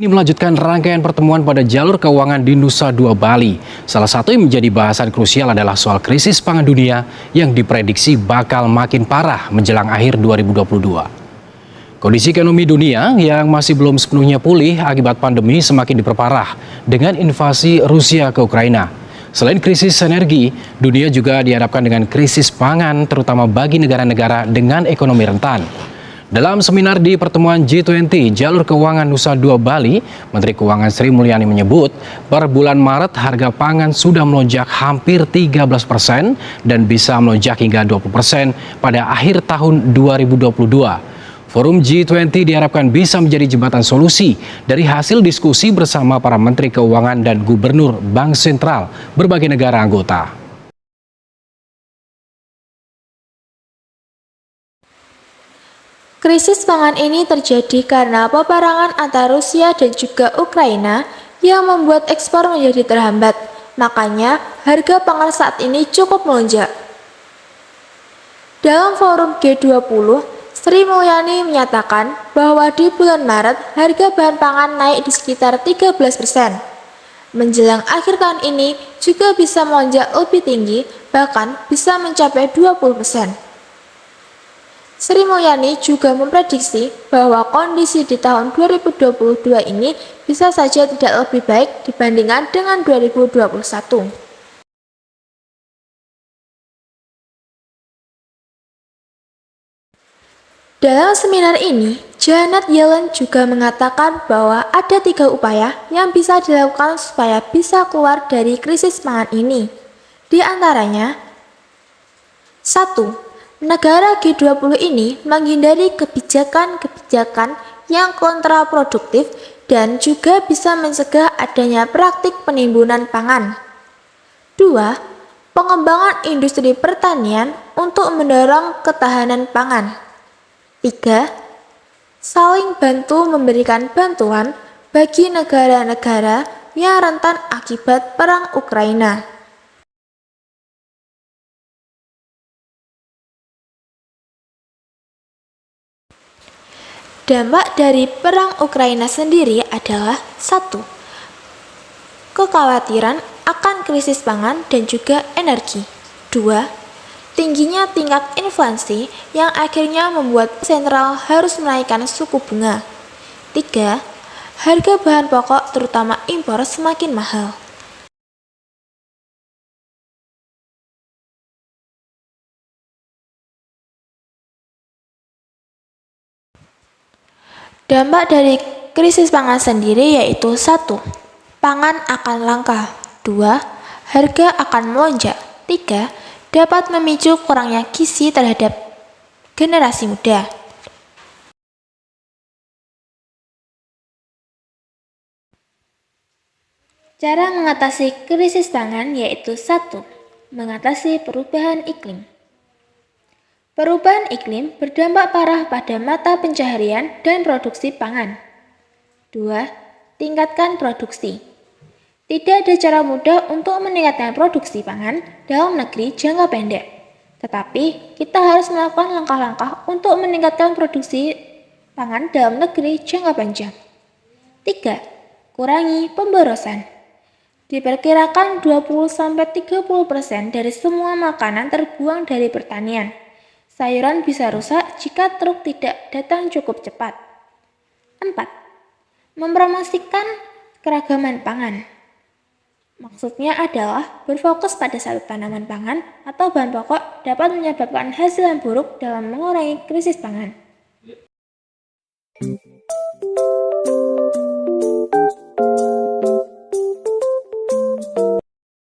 Melanjutkan rangkaian pertemuan pada jalur keuangan di Nusa Dua Bali. Salah satu yang menjadi bahasan krusial adalah soal krisis pangan dunia yang diprediksi bakal makin parah menjelang akhir 2022. Kondisi ekonomi dunia yang masih belum sepenuhnya pulih akibat pandemi semakin diperparah dengan invasi Rusia ke Ukraina. Selain krisis energi, dunia juga dihadapkan dengan krisis pangan terutama bagi negara-negara dengan ekonomi rentan. Dalam seminar di pertemuan G20 Jalur Keuangan Nusa Dua Bali, Menteri Keuangan Sri Mulyani menyebut per bulan Maret harga pangan sudah melonjak hampir 13% dan bisa melonjak hingga 20% pada akhir tahun 2022. Forum G20 diharapkan bisa menjadi jembatan solusi dari hasil diskusi bersama para Menteri Keuangan dan Gubernur Bank Sentral berbagai negara anggota. Krisis pangan ini terjadi karena peperangan antara Rusia dan juga Ukraina yang membuat ekspor menjadi terhambat. Makanya, harga pangan saat ini cukup melonjak. Dalam forum G20, Sri Mulyani menyatakan bahwa di bulan Maret harga bahan pangan naik di sekitar 13%. Menjelang akhir tahun ini juga bisa melonjak lebih tinggi, bahkan bisa mencapai 20%. Sri Mulyani juga memprediksi bahwa kondisi di tahun 2022 ini bisa saja tidak lebih baik dibandingkan dengan 2021. Dalam seminar ini, Janet Yellen juga mengatakan bahwa ada 3 upaya yang bisa dilakukan supaya bisa keluar dari krisis pangan ini. Di antaranya, 1. Negara G20 ini menghindari kebijakan-kebijakan yang kontraproduktif dan juga bisa mencegah adanya praktik penimbunan pangan. 2. Pengembangan industri pertanian untuk mendorong ketahanan pangan. 3. Saling bantu memberikan bantuan bagi negara-negara yang rentan akibat perang Ukraina. Dampak dari perang Ukraina sendiri adalah 1. Kekhawatiran akan krisis pangan dan juga energi. 2. Tingginya tingkat inflasi yang akhirnya membuat sentral harus menaikkan suku bunga. 3. Harga bahan pokok terutama impor semakin mahal. Dampak dari krisis pangan sendiri yaitu 1. Pangan akan langka. 2. Harga akan melonjak. 3. Dapat memicu kurangnya gizi terhadap generasi muda. Cara mengatasi krisis pangan yaitu 1. Mengatasi perubahan iklim. Perubahan iklim berdampak parah pada mata pencaharian dan produksi pangan. 2. Tingkatkan produksi. Tidak ada cara mudah untuk meningkatkan produksi pangan dalam negeri jangka pendek. Tetapi, kita harus melakukan langkah-langkah untuk meningkatkan produksi pangan dalam negeri jangka panjang. 3. Kurangi pemborosan. Diperkirakan 20-30% dari semua makanan terbuang dari pertanian. Sayuran bisa rusak jika truk tidak datang cukup cepat. 4. Mempromosikan keragaman pangan. Maksudnya adalah berfokus pada satu tanaman pangan atau bahan pokok dapat menyebabkan hasil yang buruk dalam mengurangi krisis pangan.